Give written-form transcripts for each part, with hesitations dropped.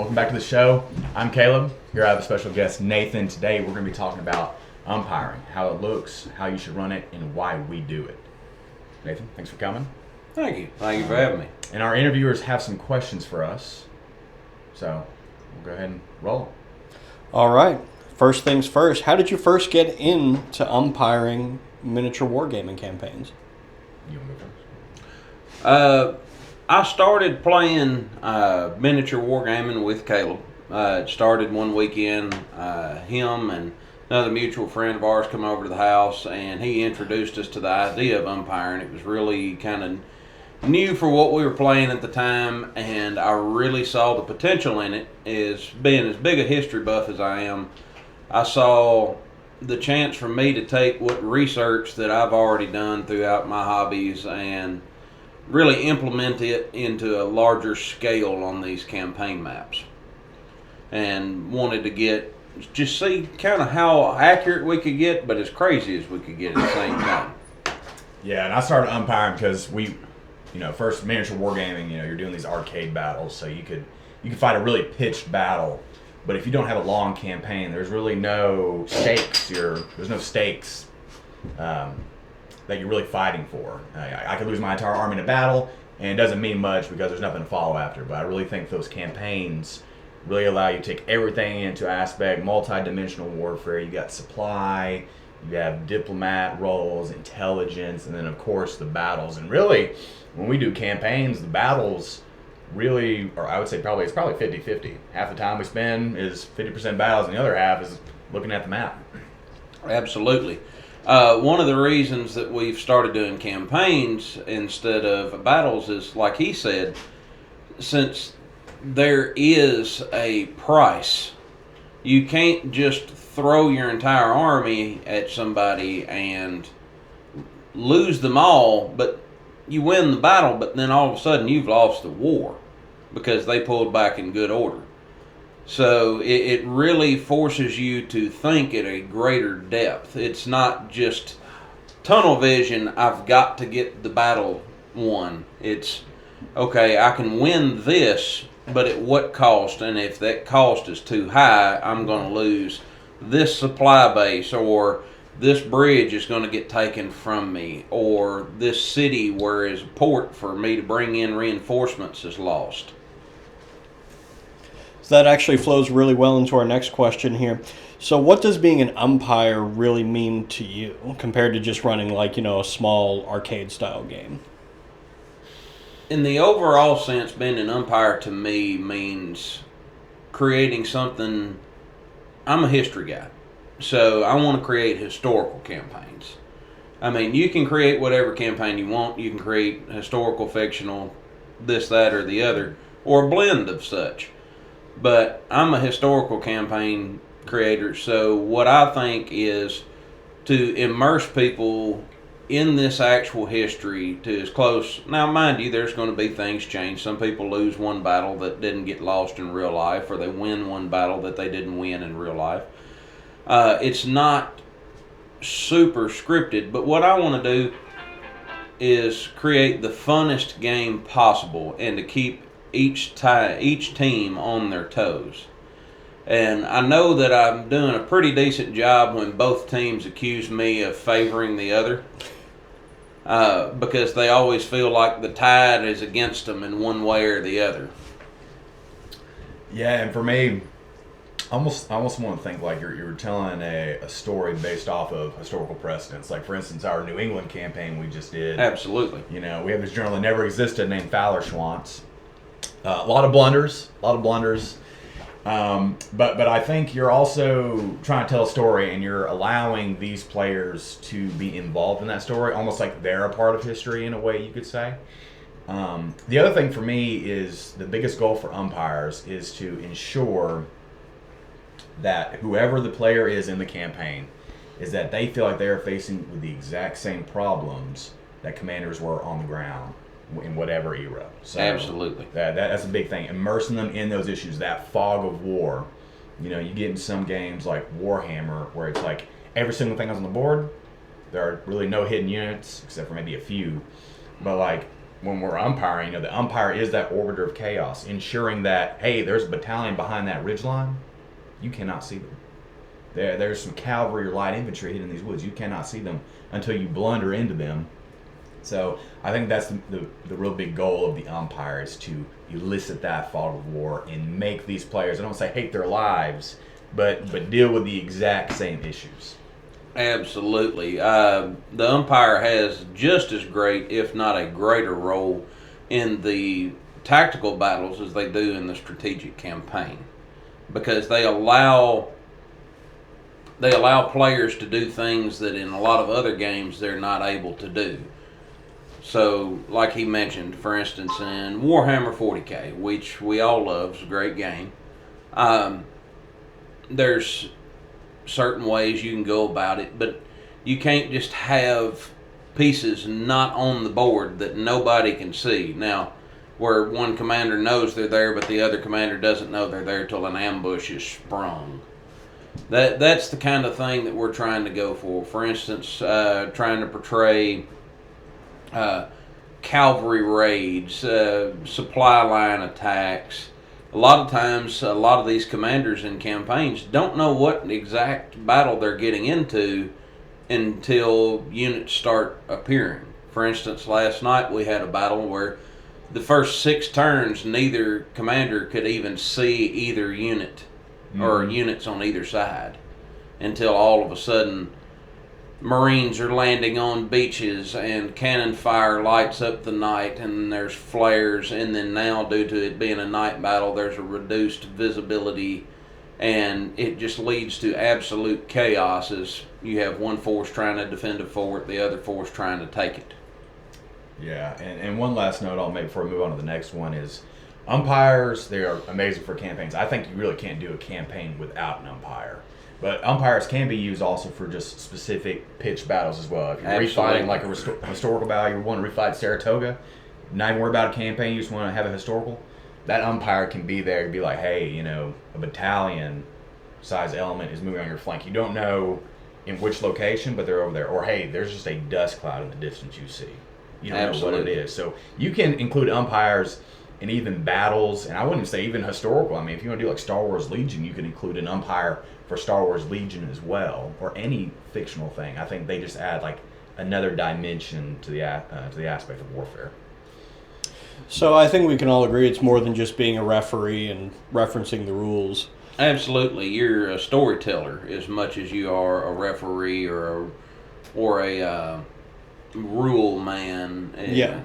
Welcome back to the show. I'm Caleb. Here I have a special guest, Nathan. Today we're going to be talking about umpiring, how it looks, how you should run it, and why we do it. Nathan, thanks for coming. Thank you. Thank you for having me. And our interviewers have some questions for us, so we'll go ahead and roll. All right. First things first, how did you first get into umpiring miniature wargaming campaigns? You want to go first? I started playing miniature wargaming with Caleb. It started one weekend. Him and another mutual friend of ours come over to the house, and he introduced us to the idea of umpiring. It was really kind of new for what we were playing at the time, and I really saw the potential in it. As being as big a history buff as I am, I saw the chance for me to take what research that I've already done throughout my hobbies and really implement it into a larger scale on these campaign maps, and wanted to just see kind of how accurate we could get, but as crazy as we could get at the same time. Yeah, and I started umpiring because first miniature wargaming, you're doing these arcade battles, so you could fight a really pitched battle, but if you don't have a long campaign, there's really no stakes. There's no stakes that you're really fighting for. I could lose my entire army in a battle, and it doesn't mean much because there's nothing to follow after. But I really think those campaigns really allow you to take everything into aspect, multi-dimensional warfare. You got supply, you have diplomat roles, intelligence, and then of course the battles. And really, when we do campaigns, the battles really, or I would say it's probably 50-50. Half the time we spend is 50% battles, and the other half is looking at the map. Absolutely. One of the reasons that we've started doing campaigns instead of battles is, like he said, since there is a price, you can't just throw your entire army at somebody and lose them all, but you win the battle, but then all of a sudden you've lost the war because they pulled back in good order. So it really forces you to think at a greater depth. It's not just tunnel vision, I've got to get the battle won. It's, okay, I can win this, but at what cost? And if that cost is too high, I'm going to lose this supply base, or this bridge is going to get taken from me, or this city where is a port for me to bring in reinforcements is lost. So that actually flows really well into our next question here. So what does being an umpire really mean to you compared to just running a small arcade style game? In the overall sense, being an umpire to me means creating something. I'm a history guy, so I want to create historical campaigns. I mean, you can create whatever campaign you want. You can create historical, fictional, this, that, or the other, or a blend of such. But I'm a historical campaign creator, so what I think is to immerse people in this actual history to as close. Now, mind you, there's going to be things change. Some people lose one battle that didn't get lost in real life, or they win one battle that they didn't win in real life. It's not super scripted, but what I want to do is create the funnest game possible and to keep each team on their toes. And I know that I'm doing a pretty decent job when both teams accuse me of favoring the other, because they always feel like the tide is against them in one way or the other. Yeah, and for me, I almost want to think like you're telling a story based off of historical precedents. Like, for instance, our New England campaign we just did. Absolutely. We have this journal that never existed named Fowler Schwantz. A lot of blunders. But I think you're also trying to tell a story, and you're allowing these players to be involved in that story, almost like they're a part of history in a way, you could say. The other thing for me is the biggest goal for umpires is to ensure that whoever the player is in the campaign is that they feel like they're facing with the exact same problems that commanders were on the ground in whatever era. So absolutely. That's a big thing. Immersing them in those issues, that fog of war. You get in some games like Warhammer where it's like every single thing is on the board. There are really no hidden units except for maybe a few. But like when we're umpiring, the umpire is that arbiter of chaos, ensuring that, hey, there's a battalion behind that ridgeline. You cannot see them. There's some cavalry or light infantry hidden in these woods. You cannot see them until you blunder into them. So I think that's the real big goal of the umpire, is to elicit that fog of war and make these players, I don't say hate their lives, but deal with the exact same issues. Absolutely. The umpire has just as great, if not a greater role in the tactical battles as they do in the strategic campaign, because they allow players to do things that in a lot of other games they're not able to do. So, like he mentioned, for instance, in Warhammer 40K, which we all love, it's a great game, there's certain ways you can go about it, but you can't just have pieces not on the board that nobody can see. Now, where one commander knows they're there, but the other commander doesn't know they're there till an ambush is sprung. That's the kind of thing that we're trying to go for. For instance, trying to portray cavalry raids, supply line attacks. A lot of times, a lot of these commanders in campaigns don't know what exact battle they're getting into until units start appearing. For instance, last night we had a battle where the first 6 turns, neither commander could even see either unit or units on either side, until all of a sudden Marines are landing on beaches and cannon fire lights up the night, and there's flares, and then now, due to it being a night battle, there's a reduced visibility, and it just leads to absolute chaos as you have one force trying to defend a fort, the other force trying to take it. Yeah, and one last note I'll make before we move on to the next one is umpires. They are amazing for campaigns. I think you really can't do a campaign without an umpire. But umpires can be used also for just specific pitch battles as well. If you're refighting like a historical battle, you want to refight Saratoga, not even worry about a campaign, you just want to have a historical, that umpire can be there to be like, hey, a battalion size element is moving on your flank. You don't know in which location, but they're over there. Or, hey, there's just a dust cloud in the distance you see. You don't know what it is. So you can include umpires in even battles, and I wouldn't say even historical. I mean, if you want to do like Star Wars Legion, you can include an umpire for Star Wars Legion as well, or any fictional thing. I think they just add like another dimension to the aspect of warfare. So I think we can all agree it's more than just being a referee and referencing the rules. Absolutely, you're a storyteller as much as you are a referee or a rule man. Yeah.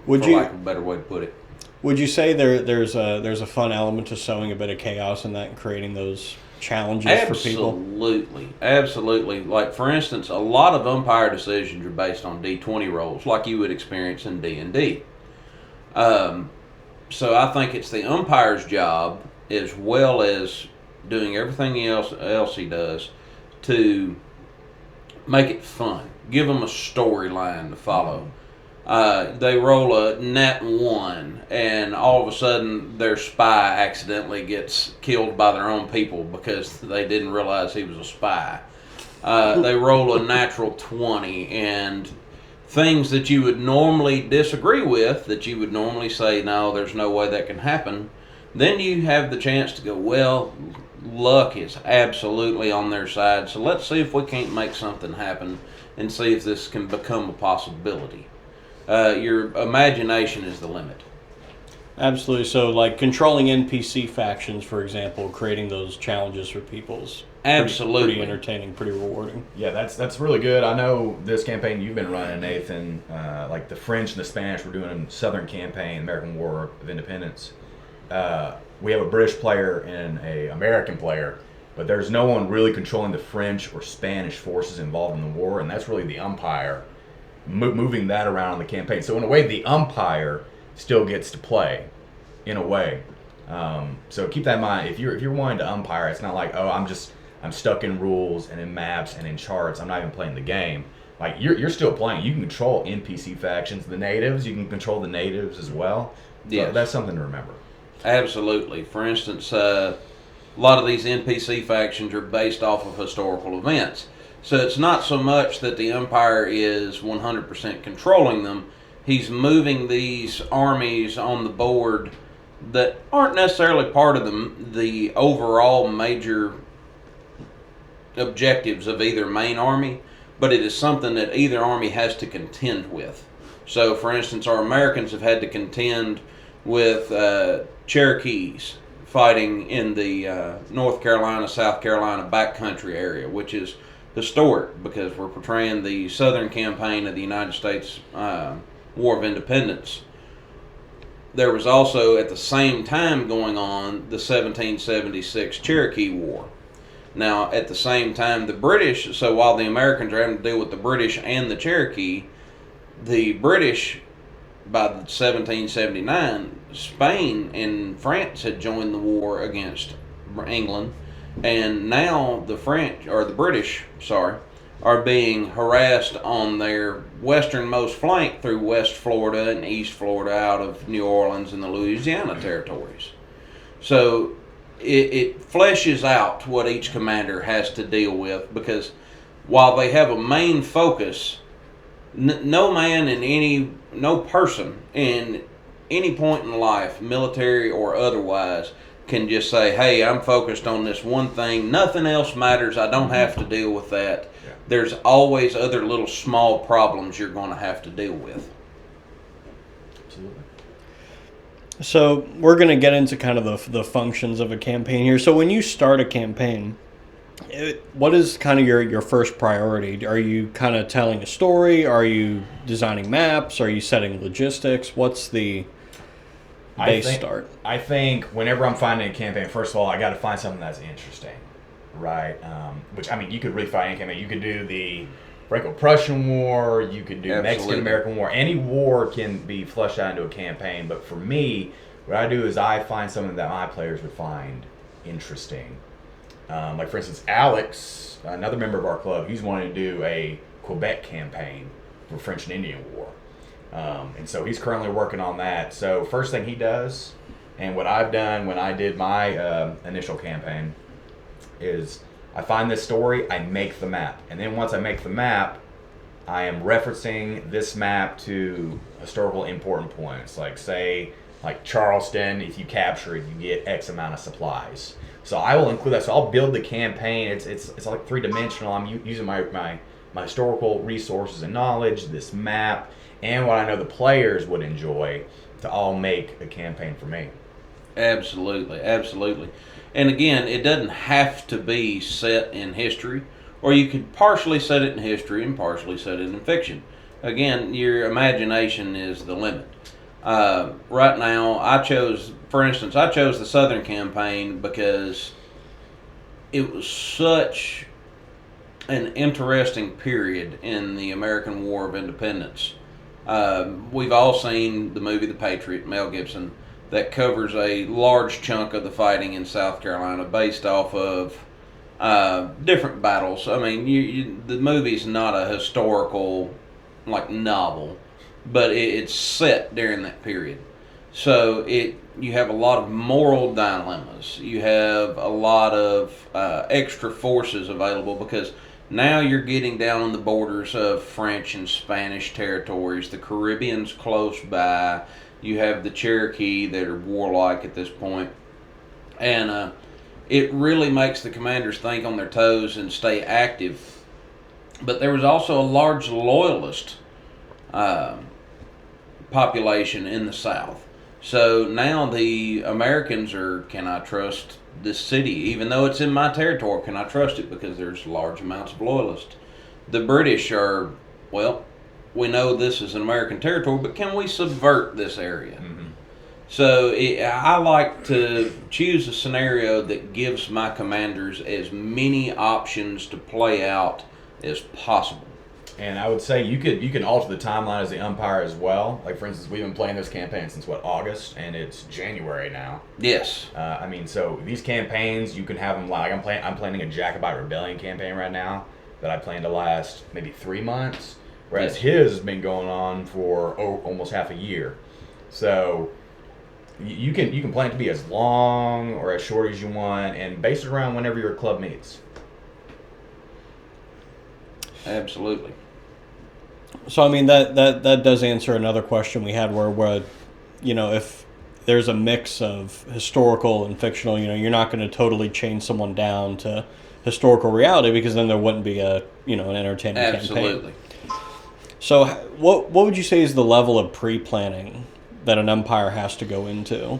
For lack of a better way to put it. Would you say there's a fun element to sowing a bit of chaos in that and creating those challenges for people? Absolutely. Like, for instance, a lot of umpire decisions are based on D20 rolls, like you would experience in D&D. So I think it's the umpire's job, as well as doing everything else he does, to make it fun. Give them a storyline to follow. They roll a nat 1, and all of a sudden their spy accidentally gets killed by their own people because they didn't realize he was a spy. They roll a natural 20, and things that you would normally disagree with, that you would normally say, no, there's no way that can happen, then you have the chance to go, well, luck is absolutely on their side, so let's see if we can't make something happen and see if this can become a possibility. Your imagination is the limit. Absolutely. So, like controlling NPC factions, for example, creating those challenges for people's absolutely pretty entertaining, pretty rewarding. Yeah, that's really good. I know this campaign you've been running, Nathan, like the French and the Spanish were doing a Southern campaign, American War of Independence. We have a British player and an American player, but there's no one really controlling the French or Spanish forces involved in the war, and that's really the umpire moving that around in the campaign. So in a way, the umpire still gets to play, in a way. So keep that in mind. If you're wanting to umpire, it's not like, oh, I'm stuck in rules and in maps and in charts. I'm not even playing the game. Like you're still playing. You can control NPC factions, the natives. You can control the natives as well. Yes. So that's something to remember. Absolutely. For instance, a lot of these NPC factions are based off of historical events. So it's not so much that the umpire is 100% controlling them. he's moving these armies on the board that aren't necessarily part of the overall major objectives of either main army, but it is something that either army has to contend with. So, for instance, our Americans have had to contend with Cherokees fighting in the North Carolina, South Carolina backcountry area, which is historic because we're portraying the Southern campaign of the United States War of Independence. There was also, at the same time going on, the 1776 Cherokee War. Now, at the same time, the British, so while the Americans are having to deal with the British and the Cherokee, the British, by 1779, Spain and France had joined the war against England, and now the British, are being harassed on their westernmost flank through West Florida and East Florida out of New Orleans and the Louisiana territories. So it fleshes out what each commander has to deal with, because while they have a main focus, no person in any point in life, military or otherwise, can just say, hey, I'm focused on this one thing. Nothing else matters. I don't have to deal with that. Yeah. There's always other little small problems you're going to have to deal with. Absolutely. So we're going to get into kind of the functions of a campaign here. So when you start a campaign, what is kind of your first priority? Are you kind of telling a story? Are you designing maps? Are you setting logistics? What's the start? I think whenever I'm finding a campaign, first of all, I got to find something that's interesting, right? Which, I mean, you could really find any campaign. You could do the Franco-Prussian War. You could do Mexican-American War. Any war can be fleshed out into a campaign. But for me, what I do is I find something that my players would find interesting. Like, for instance, Alex, another member of our club, he's wanting to do a Quebec campaign for French and Indian War. And so he's currently working on that. So first thing he does, and what I've done when I did my initial campaign, is I find this story, I make the map. And then once I make the map, I am referencing this map to historical important points. Like, say, like Charleston, if you capture it, you get X amount of supplies. So I will include that. So I'll build the campaign. It's like three-dimensional. I'm using my historical resources and knowledge, this map, and what I know the players would enjoy to all make a campaign for me. Absolutely, absolutely. And again, it doesn't have to be set in history, or you could partially set it in history and partially set it in fiction. Again, your imagination is the limit. Right now, I chose the Southern campaign because it was such an interesting period in the American War of Independence. We've all seen the movie The Patriot, Mel Gibson, that covers a large chunk of the fighting in South Carolina based off of different battles. I mean, the movie's not a historical novel, but it's set during that period. So you have a lot of moral dilemmas. You have a lot of extra forces available because now you're getting down on the borders of French and Spanish territories. The Caribbean's close by. You have the Cherokee that are warlike at this point. And it really makes the commanders think on their toes and stay active. But there was also a large loyalist population in the South. So now the Americans are, can I trust this city? Even though it's in my territory, can I trust it? Because there's large amounts of loyalists. The British are, well, we know this is an American territory, but can we subvert this area? Mm-hmm. So I like to choose a scenario that gives my commanders as many options to play out as possible. And I would say you can alter the timeline as the umpire as well. Like, for instance, we've been playing this campaign since August, and it's January now. Yes. I mean, so these campaigns, you can have them like I'm planning a Jacobite Rebellion campaign right now that I plan to last maybe 3 months, whereas his has been going on for almost half a year. So you can plan it to be as long or as short as you want, and base it around whenever your club meets. Absolutely. So I mean that does answer another question we had where if there's a mix of historical and fictional, you're not going to totally chain someone down to historical reality because then there wouldn't be an entertaining campaign. Absolutely. So what would you say is the level of pre-planning that an umpire has to go into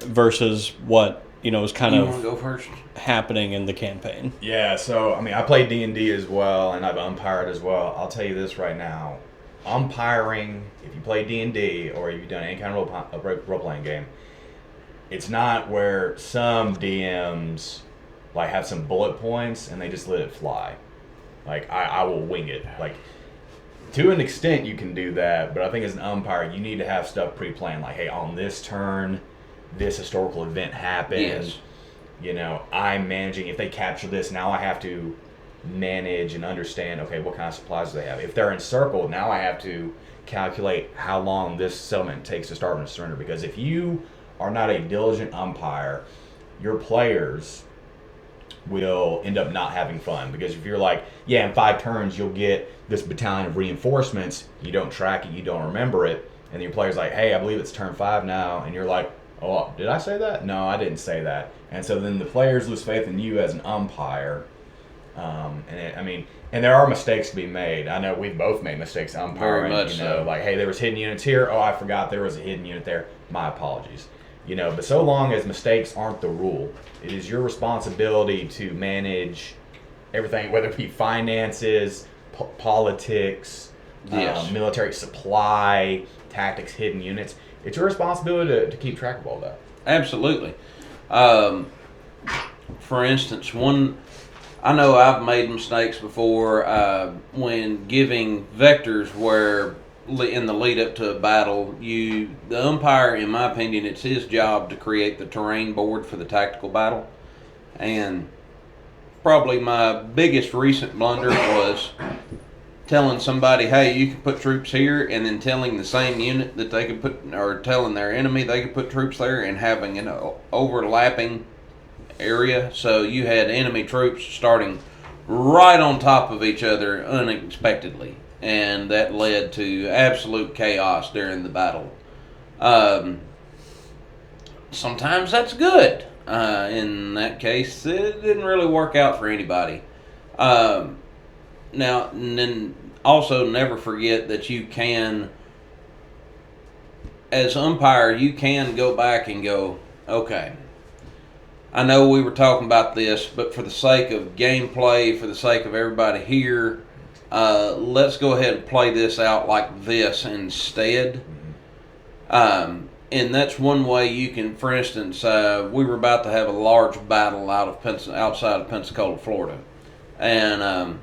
versus what is kind You of want to go first? happening in the campaign? Yeah, so I mean, I play D&D as well, and I've umpired as well. I'll tell you this right now: umpiring, if you play D&D or if you've done any kind of role-playing game, it's not where some DMs like have some bullet points and they just let it fly. Like I will wing it. Like to an extent, you can do that, but I think as an umpire, you need to have stuff pre-planned. Like, hey, on this turn, this historical event happened. Yes. I'm managing. If they capture this, now I have to manage and understand, okay, what kind of supplies do they have? If they're encircled, now I have to calculate how long this settlement takes to start and surrender. Because if you are not a diligent umpire, your players will end up not having fun. Because if you're like, yeah, in 5 turns you'll get this battalion of reinforcements, you don't track it, you don't remember it, and your player's like, hey, I believe it's turn 5 now, and you're like, oh, did I say that? No, I didn't say that. And so then the players lose faith in you as an umpire. And there are mistakes to be made. I know we've both made mistakes umpiring. Very much so. Like, hey, there was hidden units here. Oh, I forgot there was a hidden unit there. My apologies. But so long as mistakes aren't the rule, it is your responsibility to manage everything, whether it be finances, politics, Yes. military supply, tactics, hidden units. It's your responsibility to keep track of all that. Absolutely. For instance, I know I've made mistakes before when giving vectors where in the lead up to a battle, the umpire, in my opinion, it's his job to create the terrain board for the tactical battle. And probably my biggest recent blunder was telling somebody, hey, you can put troops here, and then telling the same unit that they could put, or telling their enemy they could put troops there, and having an overlapping area. So you had enemy troops starting right on top of each other unexpectedly, and that led to absolute chaos during the battle. Sometimes that's good. In that case, it didn't really work out for anybody. Now, and then also never forget that you can, as umpire, you can go back and go, okay, I know we were talking about this, but for the sake of gameplay, for the sake of everybody here, let's go ahead and play this out like this instead. And that's one way you can, for instance, we were about to have a large battle outside of Pensacola, Florida. And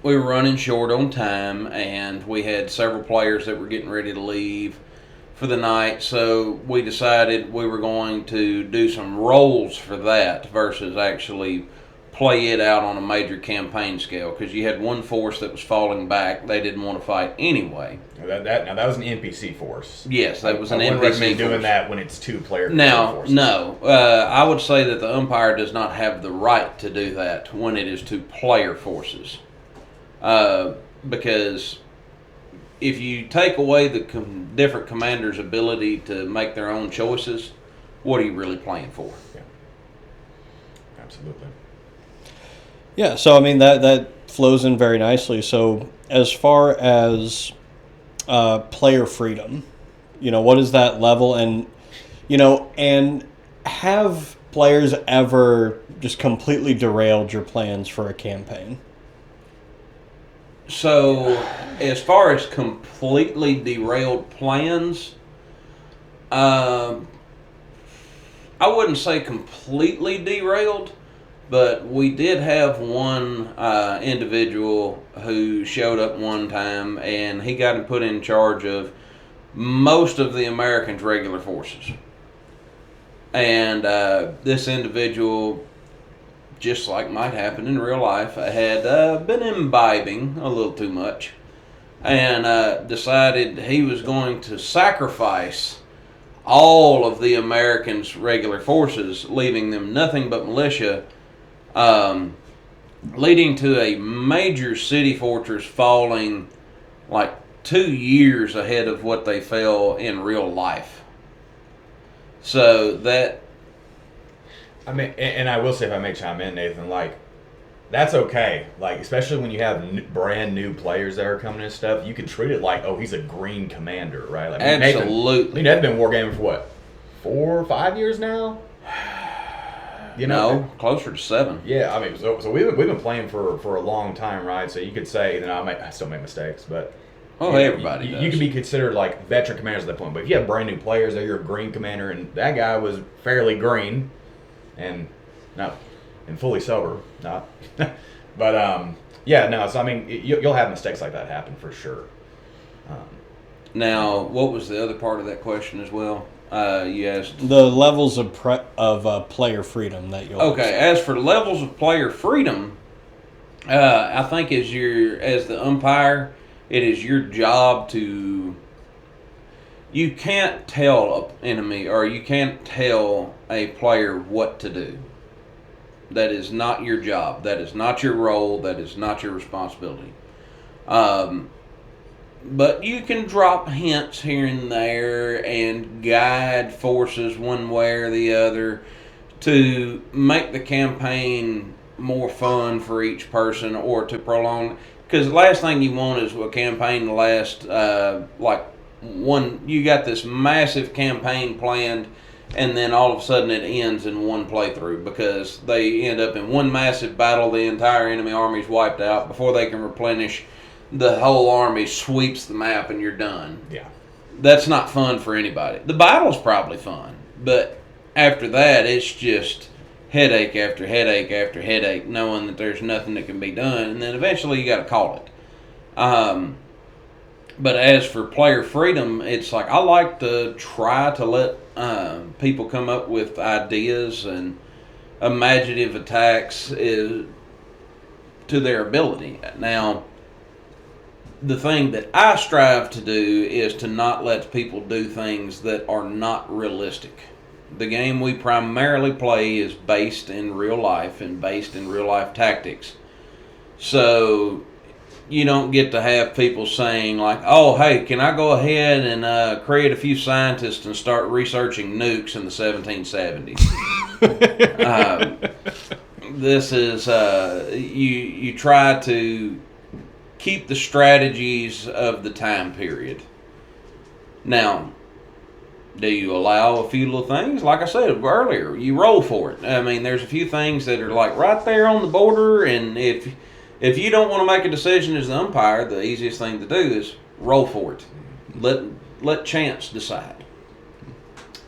we were running short on time, and we had several players that were getting ready to leave for the night, so we decided we were going to do some rolls for that versus actually play it out on a major campaign scale, because you had one force that was falling back. They didn't want to fight anyway. Now that was an NPC force. Yes, that was an I NPC wouldn't recommend force. doing that when it's 2-player forces. No. I would say that the umpire does not have the right to do that when it is 2-player forces. Because if you take away the different commanders' ability to make their own choices, what are you really playing for? Yeah. Absolutely. Yeah, so I mean that flows in very nicely. So as far as player freedom, what is that level, and and have players ever just completely derailed your plans for a campaign? So, as far as completely derailed plans, I wouldn't say completely derailed, but we did have one individual who showed up one time, and he got put in charge of most of the Americans' regular forces. And this individual, just like might happen in real life, had been imbibing a little too much, and decided he was going to sacrifice all of the Americans' regular forces, leaving them nothing but militia, leading to a major city fortress falling like 2 years ahead of what they fell in real life. So that, I mean, and I will say, if I may chime in, Nathan, like, that's okay. Like, especially when you have brand new players that are coming and stuff, you can treat it like, oh, he's a green commander, right? Like, absolutely. Nathan's been wargaming for what, 4 or 5 years now? You know, no, closer to 7. Yeah, I mean, so we've been playing for a long time, right? So you could say that I still make mistakes, but everybody does. You could be considered like veteran commanders at that point. But if you have brand new players, they're your green commander, and that guy was fairly green, and fully sober, not. But yeah, no. So I mean, you'll have mistakes like that happen for sure. Now, what was the other part of that question as well? You asked the levels of player freedom that you'll. Okay, as for levels of player freedom, I think as the umpire, it is your job to. You can't tell an enemy or you can't tell a player what to do. That is not your job. That is not your role. That is not your responsibility. But you can drop hints here and there and guide forces one way or the other to make the campaign more fun for each person or to prolong. Because the last thing you want is a campaign to last you got this massive campaign planned and then all of a sudden it ends in one playthrough because they end up in one massive battle, the entire enemy army is wiped out before they can replenish. The whole army sweeps the map and you're done. Yeah. That's not fun for anybody. The battle's probably fun, but after that, it's just headache after headache after headache, knowing that there's nothing that can be done, and then eventually you got to call it. But as for player freedom, it's like I like to try to let people come up with ideas and imaginative attacks to their ability. Now, the thing that I strive to do is to not let people do things that are not realistic. The game we primarily play is based in real life and based in real life tactics. So you don't get to have people saying like, oh, hey, can I go ahead and create a few scientists and start researching nukes in the 1770s? This is, you try to keep the strategies of the time period. Now, do you allow a few little things? Like I said earlier, you roll for it. I mean, there's a few things that are like right there on the border, and if you don't want to make a decision as the umpire, the easiest thing to do is roll for it. Let chance decide.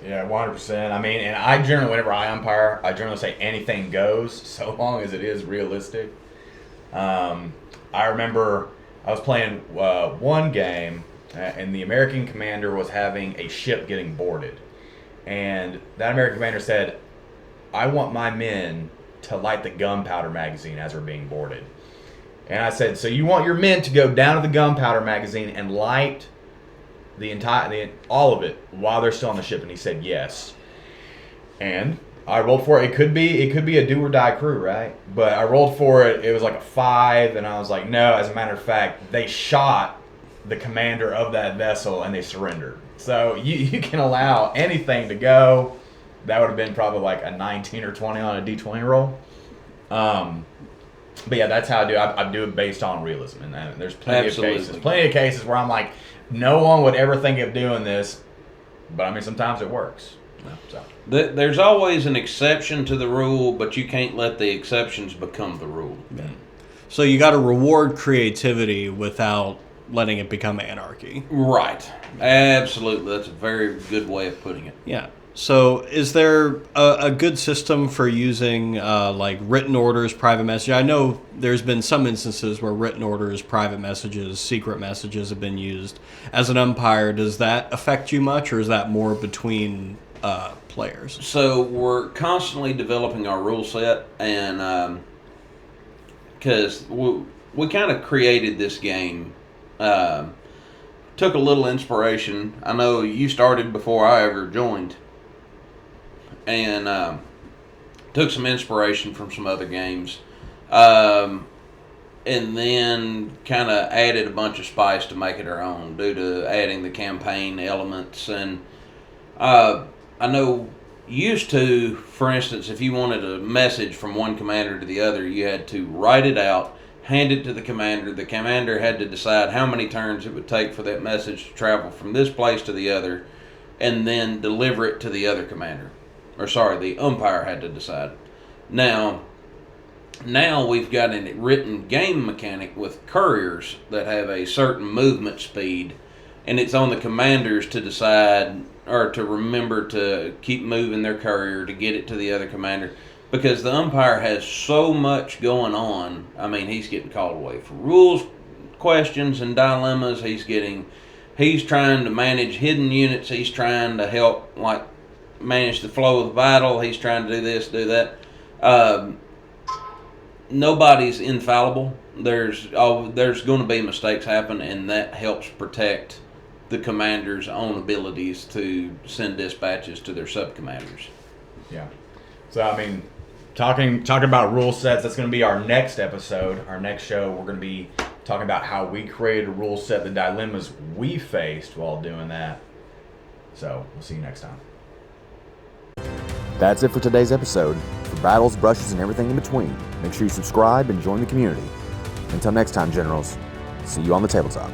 Yeah, 100%. I mean, and I generally, whenever I umpire, I generally say anything goes, so long as it is realistic. I remember I was playing one game, and the American commander was having a ship getting boarded. And that American commander said, I want my men to light the gunpowder magazine as we're being boarded. And I said, so you want your men to go down to the gunpowder magazine and light all of it while they're still on the ship? And he said, yes. And I rolled for it. It could be a do or die crew, right? But I rolled for it. It was like a 5, and I was like, no. As a matter of fact, they shot the commander of that vessel and they surrendered. So you can allow anything to go. That would have been probably like a 19 or 20 on a D20 roll. But yeah, that's how I do. I do it based on realism, and there's plenty of cases where I'm like, no one would ever think of doing this, but I mean sometimes it works. So. There's always an exception to the rule, but you can't let the exceptions become the rule. Yeah. So you got to reward creativity without letting it become anarchy. Right. Absolutely. That's a very good way of putting it. Yeah. So is there a good system for using like written orders, private message? I know there's been some instances where written orders, private messages, secret messages have been used. As an umpire, does that affect you much, or is that more between players? So we're constantly developing our rule set, and because we kind of created this game, took a little inspiration. I know you started before I ever joined, and took some inspiration from some other games. And then kind of added a bunch of spice to make it our own due to adding the campaign elements. And I know used to, for instance, if you wanted a message from one commander to the other, you had to write it out, hand it to the commander. The commander had to decide how many turns it would take for that message to travel from this place to the other, and then deliver it to the other commander. Or sorry, the umpire had to decide. Now we've got a written game mechanic with couriers that have a certain movement speed, and it's on the commanders to decide or to remember to keep moving their courier to get it to the other commander, because the umpire has so much going on. I mean, he's getting called away for rules questions and dilemmas. He's trying to manage hidden units. He's trying to help manage the flow of the battle. He's trying to do this, do that. Nobody's infallible. There's going to be mistakes happen, and that helps protect the commander's own abilities to send dispatches to their sub-commanders. Yeah. So, I mean, talking about rule sets, that's going to be our next episode, our next show. We're going to be talking about how we created a rule set, the dilemmas we faced while doing that. So, we'll see you next time. That's it for today's episode. For battles, brushes, and everything in between, make sure you subscribe and join the community. Until next time, Generals, see you on the tabletop.